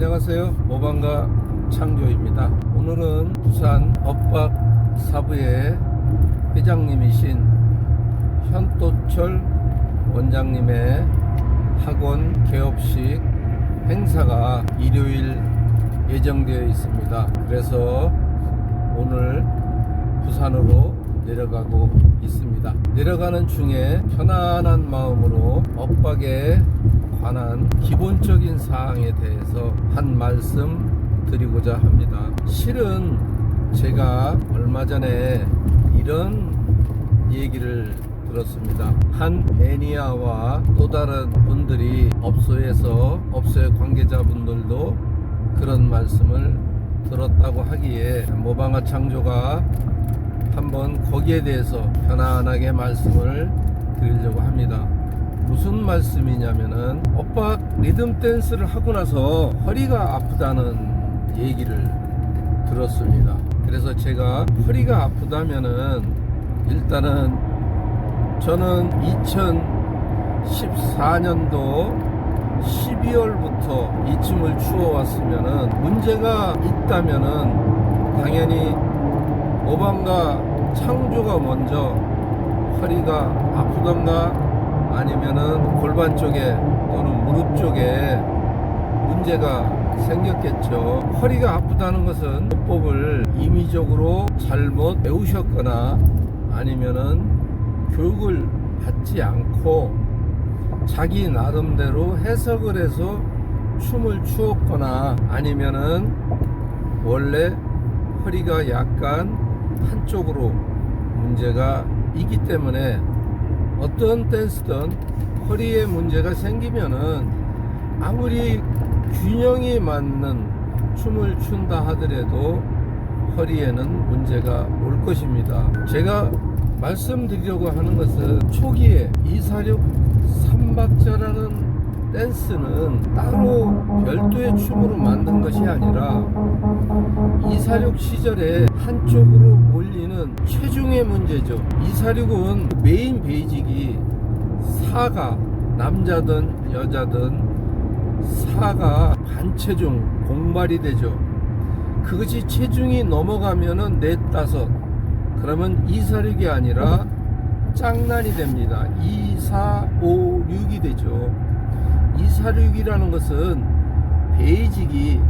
안녕하세요. 모방가 창조입니다. 오늘은 부산 엇박 사부의 회장님이신 현도철 원장님의 학원 개업식 행사가 일요일 예정되어 있습니다. 그래서 오늘 부산으로 내려가고 있습니다. 내려가는 중에 편안한 마음으로 엇박에 관한 기본적인 사항에 대해서 한 말씀 드리고자 합니다. 실은 제가 얼마 전에 이런 얘기를 들었습니다. 한 매니아와 또 다른 분들이 업소의 관계자분들도 그런 말씀을 들었다고 하기에 모방가 창조가 한번 거기에 대해서 편안하게 말씀을 드리려고 합니다. 무슨 말씀이냐면은 엇박 리듬 댄스를 하고 나서 허리가 아프다는 얘기를 들었습니다. 그래서 제가 허리가 아프다면은 일단은 저는 2014년도 12월부터 이 춤을 추어왔으면은 문제가 있다면은 당연히 모방가 창조가 먼저 허리가 아프던가 아니면은 골반 쪽에 또는 무릎 쪽에 문제가 생겼겠죠. 허리가 아프다는 것은 요법을 임의적으로 잘못 배우셨거나 아니면은 교육을 받지 않고 자기 나름대로 해석을 해서 춤을 추었거나 아니면은 원래 허리가 약간 한쪽으로 문제가 있기 때문에 어떤 댄스든 허리에 문제가 생기면은 아무리 균형이 맞는 춤을 춘다 하더라도 허리에는 문제가 올 것입니다. 제가 말씀드리려고 하는 것은 초기에 246 3박자라는 댄스는 따로 별도의 춤으로 만든 것이 아니라 246 시절에 한쪽으로 몰리는 체중의 문제죠. 246은 메인 베이직이 4가 남자든 여자든 4가 반체중 공발이 되죠. 그것이 체중이 넘어가면은 넷 다섯 그러면 246이 아니라 짝난이 됩니다. 2, 4, 5, 6이 되죠. 246이라는 것은 베이직이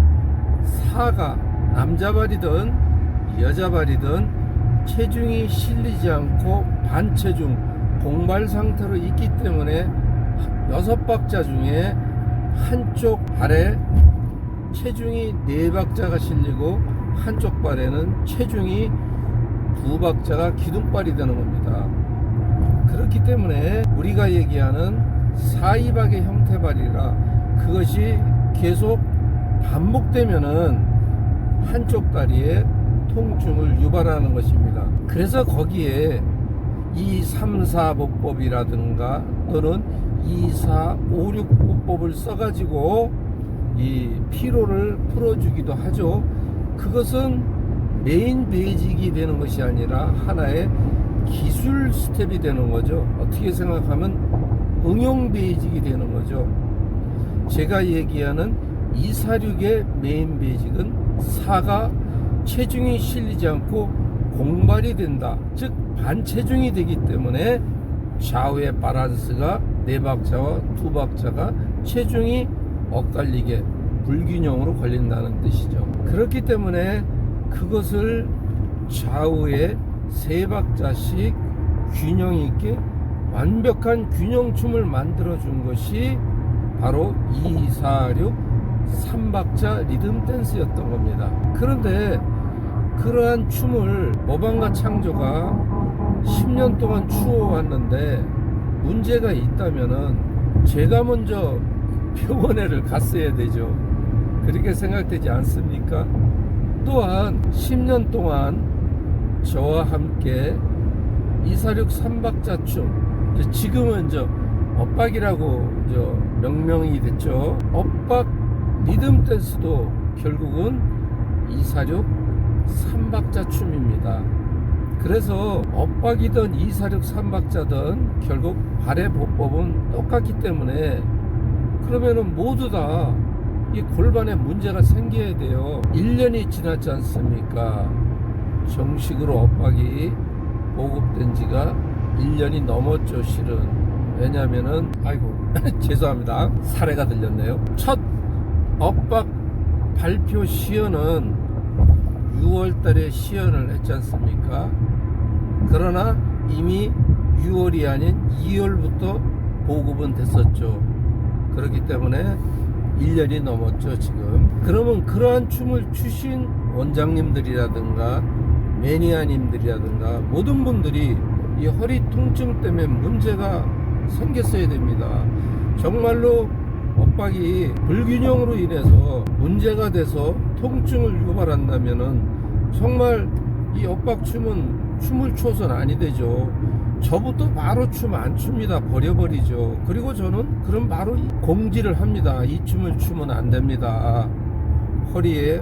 4가 남자 발이든 여자 발이든 체중이 실리지 않고 반체중 공발 상태로 있기 때문에 6박자 중에 한쪽 발에 체중이 4박자가 실리고 한쪽 발에는 체중이 2박자가 기둥발이 되는 겁니다. 그렇기 때문에 우리가 얘기하는 사이박의 형태발이라 그것이 계속 반복되면은 한쪽 다리에 통증을 유발하는 것입니다. 그래서 거기에 2, 3, 4 보법이라든가 또는 2, 4, 5, 6 보법을 써가지고 이 피로를 풀어주기도 하죠. 그것은 메인 베이직이 되는 것이 아니라 하나의 기술 스텝이 되는 거죠. 어떻게 생각하면 응용 베이직이 되는 거죠. 제가 얘기하는 246의 메인 베이직은 4가 체중이 실리지 않고 공발이 된다. 즉 반체중이 되기 때문에 좌우의 밸런스가 4박자와 2박자가 체중이 엇갈리게 불균형으로 걸린다는 뜻이죠. 그렇기 때문에 그것을 좌우에 3박자씩 균형 있게 완벽한 균형춤을 만들어 준 것이 바로 2, 4, 6 3박자 리듬 댄스였던 겁니다. 그런데 그러한 춤을 모방가 창조가 10년 동안 추어왔는데 문제가 있다면은 제가 먼저 병원에를 갔어야 되죠. 그렇게 생각되지 않습니까? 또한 10년 동안 저와 함께 246 3박자 춤, 지금은 엇박이라고 명명이 됐죠. 엇박 리듬 댄스도 결국은 246 3박자 춤입니다. 그래서 엇박이든 246 3박자든 결국 발의 보법은 똑같기 때문에 그러면은 모두 다 이 골반에 문제가 생겨야 돼요. 1년이 지났지 않습니까? 정식으로 엇박이 보급된 지가 1년이 넘었죠, 실은. 왜냐면은, 아이고, 죄송합니다. 사례가 들렸네요. 첫 엇박 발표 시연은 6월 달에 시연을 했지 않습니까? 그러나 이미 6월이 아닌 2월부터 보급은 됐었죠. 그렇기 때문에 1년이 넘었죠, 지금. 그러면 그러한 춤을 추신 원장님들이라든가 매니아님들이라든가 모든 분들이 이 허리 통증 때문에 문제가 생겼어야 됩니다. 정말로 엇박이 불균형으로 인해서 문제가 돼서 통증을 유발한다면은 정말 이 엇박 춤을 추어서는 아니 되죠. 저부터 바로 춤 안 춥니다. 버려버리죠. 그리고 저는 그럼 바로 공지를 합니다. 이 춤을 추면 안 됩니다. 허리에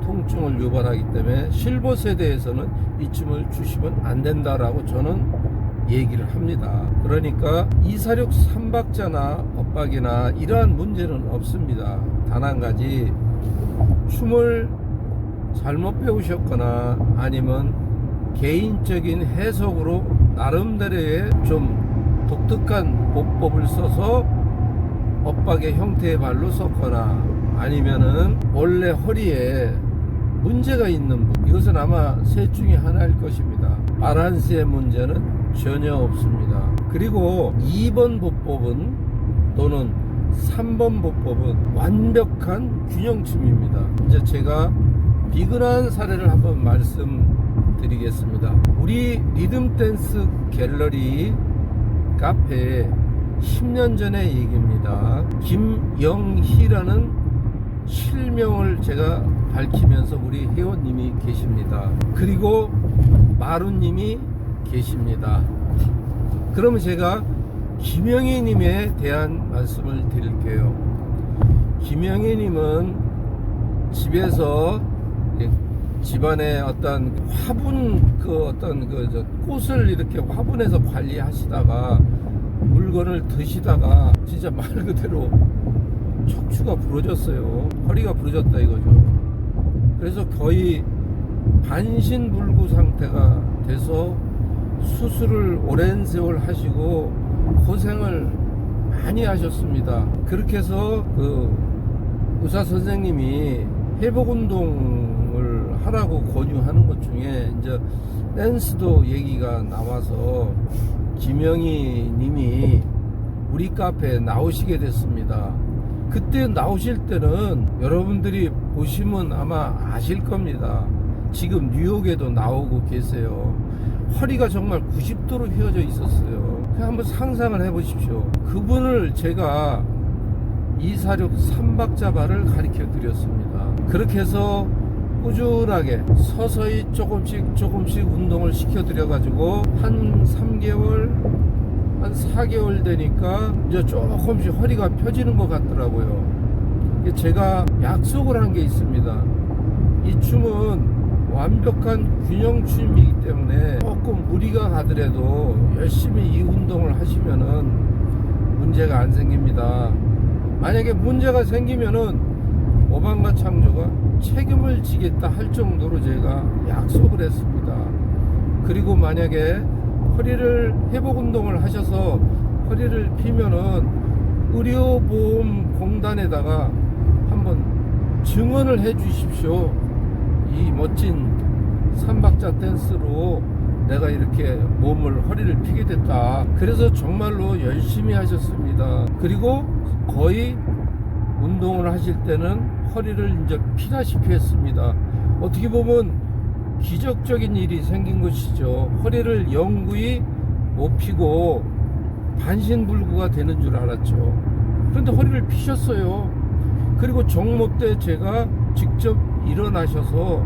통증을 유발하기 때문에 실버 세대에서는 이 춤을 추시면 안 된다라고 저는 얘기를 합니다. 그러니까 이사륙 삼박자나 엇박이나 이러한 문제는 없습니다. 단 한 가지, 춤을 잘못 배우셨거나 아니면 개인적인 해석으로 나름대로의 좀 독특한 보법을 써서 엇박의 형태의 발로 섰거나 아니면은 원래 허리에 문제가 있는 분, 이것은 아마 셋 중에 하나일 것입니다. 바란스의 문제는 전혀 없습니다. 그리고 2번 보법은 또는 3번 보법은 완벽한 균형춤입니다. 이제 제가 비근한 사례를 한번 말씀드리겠습니다. 우리 리듬댄스 갤러리 카페에 10년 전의 얘기입니다. 김영희라는 실명을 제가 밝히면서 우리 회원님이 계십니다. 그리고 마루님이 계십니다. 그러면 제가 김영희님에 대한 말씀을 드릴게요. 김영희님은 집에서 집안에 어떤 화분 꽃을 이렇게 화분에서 관리하시다가 물건을 드시다가 진짜 말 그대로 척추가 부러졌어요. 허리가 부러졌다 이거죠. 그래서 거의 반신불구 상태가 돼서 수술을 오랜 세월 하시고 고생을 많이 하셨습니다. 그렇게 해서 그 의사 선생님이 회복 운동을 하라고 권유하는 것 중에 이제 댄스도 얘기가 나와서 김영희 님이 우리 카페에 나오시게 됐습니다. 그때 나오실 때는 여러분들이 보시면 아마 아실 겁니다. 지금 뉴욕에도 나오고 계세요. 허리가 정말 90도로 휘어져 있었어요. 그냥 한번 상상을 해 보십시오. 그분을 제가 이사륙 삼박자발을 가르쳐 드렸습니다. 그렇게 해서 꾸준하게 서서히 조금씩 운동을 시켜 드려 가지고 한 3개월 한 4개월 되니까 이제 조금씩 허리가 펴지는 것 같더라고요. 제가 약속을 한 게 있습니다. 이 춤은 완벽한 균형춤이기 때문에 조금 무리가 가더라도 열심히 이 운동을 하시면은 문제가 안 생깁니다. 만약에 문제가 생기면은 오방과 창조가 책임을 지겠다 할 정도로 제가 약속을 했습니다. 그리고 만약에 허리를 회복 운동을 하셔서 허리를 피면은 의료보험공단에다가 한번 증언을 해 주십시오. 이 멋진 삼박자 댄스로 내가 이렇게 허리를 피게 됐다. 그래서 정말로 열심히 하셨습니다. 그리고 거의 운동을 하실 때는 허리를 이제 피다시피 했습니다. 어떻게 보면 기적적인 일이 생긴 것이죠. 허리를 영구히 못 피고 반신불구가 되는 줄 알았죠. 그런데 허리를 피셨어요. 그리고 정모 때 제가 직접 일어나셔서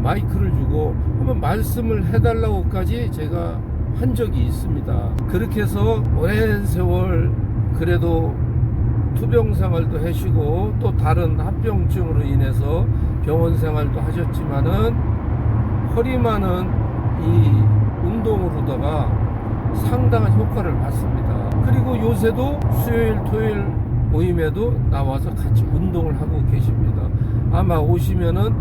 마이크를 주고 한번 말씀을 해달라고까지 제가 한 적이 있습니다. 그렇게 해서 오랜 세월 그래도 투병 생활도 하시고 또 다른 합병증으로 인해서 병원 생활도 하셨지만은 허리만은 이 운동으로다가 상당한 효과를 받습니다. 그리고 요새도 수요일 토요일 모임에도 나와서 같이 운동을 하고 계십니다. 아마 오시면은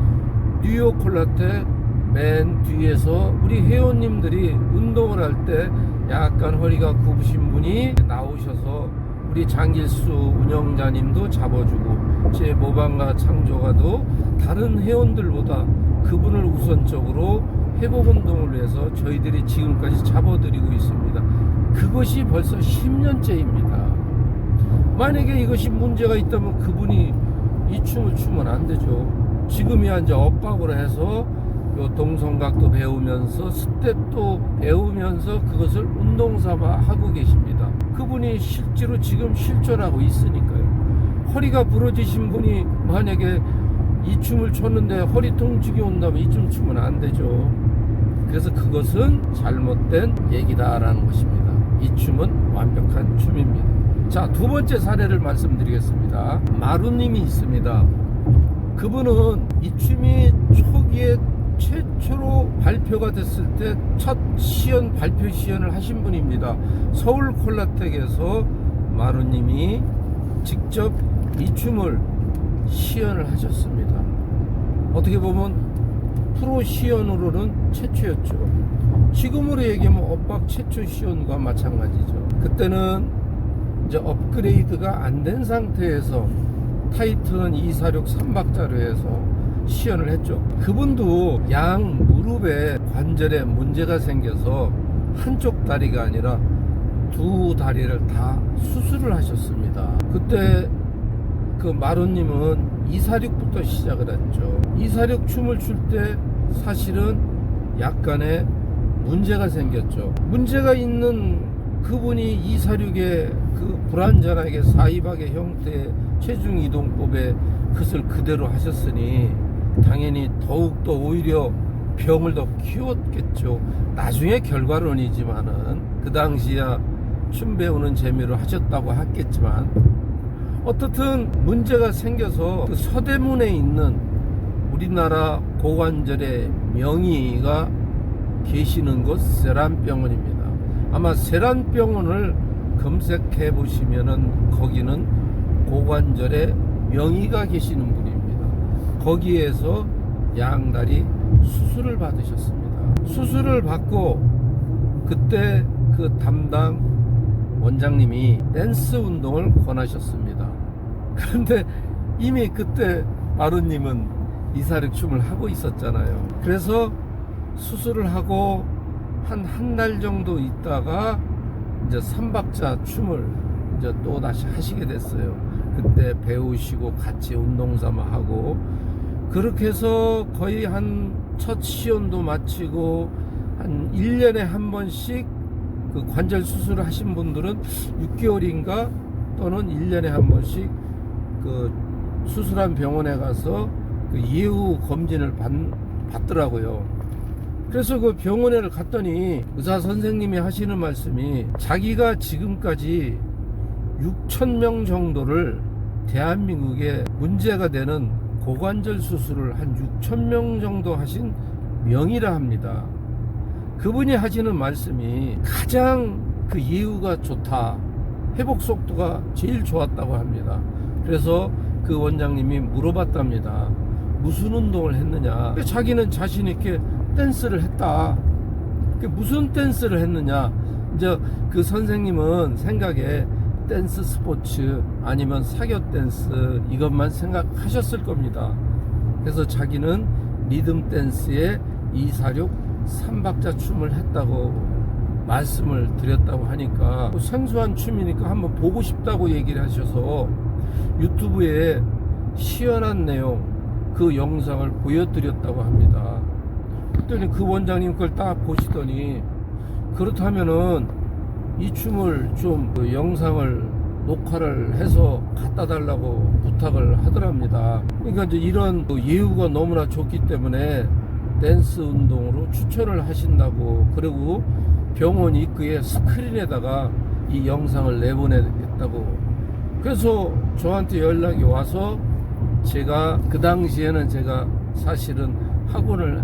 뉴욕 콜라테 맨 뒤에서 우리 회원님들이 운동을 할 때 약간 허리가 굽으신 분이 나오셔서 우리 장길수 운영자님도 잡아주고 제 모방가 창조가도 다른 회원들보다 그분을 우선적으로 회복 운동을 위해서 저희들이 지금까지 잡아드리고 있습니다. 그것이 벌써 10년째입니다. 만약에 이것이 문제가 있다면 그분이 이 춤을 추면 안 되죠. 지금이야 이제 엇박으로 해서 요 동성각도 배우면서 스텝도 배우면서 그것을 운동 삼아 하고 계십니다. 그분이 실제로 지금 실존하고 있으니까요. 허리가 부러지신 분이 만약에 이 춤을 췄는데 허리 통증이 온다면 이 춤 추면 안 되죠. 그래서 그것은 잘못된 얘기다라는 것입니다. 이 춤은 완벽한 춤입니다. 자, 두 번째 사례를 말씀드리겠습니다. 마루님이 있습니다. 그분은 이 춤이 초기에 최초로 발표가 됐을 때 첫 시연 발표 시연을 하신 분입니다. 서울 콜라텍에서 마루님이 직접 이 춤을 시연을 하셨습니다. 어떻게 보면 프로 시연으로는 최초였죠. 지금으로 얘기하면 엇박 최초 시연과 마찬가지죠. 그때는 이제 업그레이드가 안 된 상태에서 타이튼 246 3박자로 해서 시연을 했죠. 그분도 양 무릎에 관절에 문제가 생겨서 한쪽 다리가 아니라 두 다리를 다 수술을 하셨습니다. 그때 그 마루님은 246부터 시작을 했죠. 246 춤을 출 때 사실은 약간의 문제가 생겼죠. 문제가 있는 그분이 246의 그 불완전하게 사이박의 형태의 체중 이동법에 그것을 그대로 하셨으니 당연히 더욱더 오히려 병을 더 키웠겠죠. 나중에 결과론이지만은 그 당시야 춤 배우는 재미로 하셨다고 했겠지만 어떻든 문제가 생겨서 그 서대문에 있는 우리나라 고관절의 명의가 계시는 곳 세란병원입니다. 아마 세란병원을 검색해 보시면은 거기는 고관절의 명의가 계시는 분입니다. 거기에서 양다리 수술을 받으셨습니다. 수술을 받고 그때 그 담당 원장님이 댄스 운동을 권하셨습니다. 그런데 이미 그때 마루님은 246 춤을 하고 있었잖아요. 그래서 수술을 하고 한 달 정도 있다가 이제 3박자 춤을 이제 또 다시 하시게 됐어요. 그때 배우시고 같이 운동 삼아 하고 그렇게 해서 거의 한 첫 시연도 마치고 한 1년에 한 번씩 그 관절 수술을 하신 분들은 6개월인가 또는 1년에 한 번씩 그 수술한 병원에 가서 그 예후 검진을 받더라고요. 그래서 그 병원에 갔더니 의사 선생님이 하시는 말씀이 자기가 지금까지 6,000명 정도를 대한민국에 문제가 되는 고관절 수술을 한 6,000명 정도 하신 명의라 합니다. 그분이 하시는 말씀이 가장 그 예후가 좋다, 회복 속도가 제일 좋았다고 합니다. 그래서 그 원장님이 물어봤답니다. 무슨 운동을 했느냐. 자기는 자신 있게 댄스를 했다. 무슨 댄스를 했느냐. 이제 그 선생님은 생각에 댄스 스포츠 아니면 사교 댄스 이것만 생각하셨을 겁니다. 그래서 자기는 리듬 댄스에 246 3박자 춤을 했다고 말씀을 드렸다고 하니까 생소한 춤이니까 한번 보고 싶다고 얘기를 하셔서 유튜브에 시연한 내용 그 영상을 보여드렸다고 합니다. 그랬더니 그 원장님 걸 딱 보시더니 그렇다면은 이 춤을 좀 그 영상을 녹화를 해서 갖다 달라고 부탁을 하더랍니다. 그러니까 이제 이런 그 예후가 너무나 좋기 때문에 댄스 운동으로 추천을 하신다고, 그리고 병원 입구에 스크린에다가 이 영상을 내보내겠다고. 그래서 저한테 연락이 와서 제가 그 당시에는 제가 사실은 학원을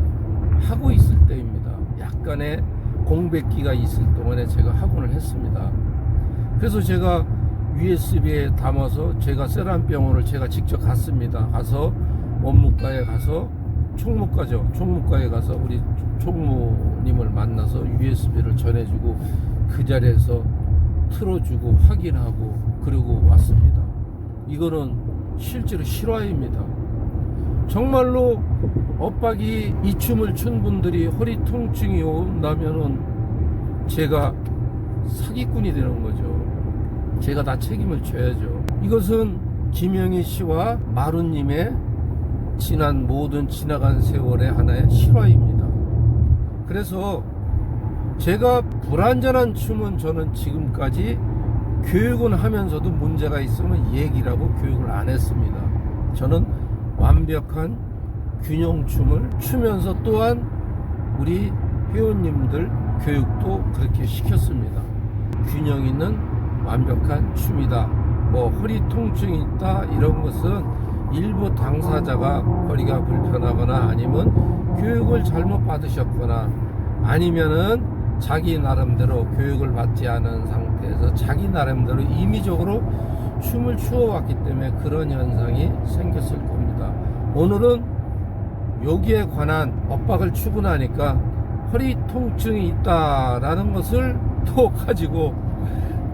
하고 있을 때입니다. 약간의 공백기가 있을 동안에 제가 학원을 했습니다. 그래서 제가 USB에 담아서 제가 세란병원을 제가 직접 갔습니다. 가서 원무과에 가서 총무과죠. 총무과에 가서 우리 총무님을 만나서 USB를 전해주고 그 자리에서 틀어주고 확인하고 그러고 왔습니다. 이거는 실제로 실화입니다. 정말로 엇박이 이 춤을 춘 분들이 허리 통증이 온다면은 제가 사기꾼이 되는 거죠. 제가 다 책임을 져야죠. 이것은 김영희 씨와 마루님의 지난 모든 지나간 세월의 하나의 실화입니다. 그래서 제가 불완전한 춤은 저는 지금까지 교육은 하면서도 문제가 있으면 얘기라고 교육을 안 했습니다. 저는 완벽한 균형춤을 추면서 또한 우리 회원님들 교육도 그렇게 시켰습니다. 균형 있는 완벽한 춤이다. 뭐 허리 통증이 있다 이런 것은 일부 당사자가 허리가 불편하거나 아니면 교육을 잘못 받으셨거나 아니면은 자기 나름대로 교육을 받지 않은 상태에서 자기 나름대로 임의적으로 춤을 추어왔기 때문에 그런 현상이 생겼을 겁니다. 오늘은 여기에 관한 엇박을 추구하니까 허리 통증이 있다라는 것을 또 가지고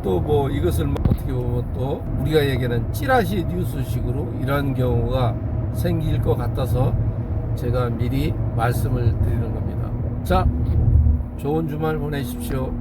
또 뭐 이것을 어떻게 보면 또 우리가 얘기하는 찌라시 뉴스식으로 이런 경우가 생길 것 같아서 제가 미리 말씀을 드리는 겁니다. 자, 좋은 주말 보내십시오.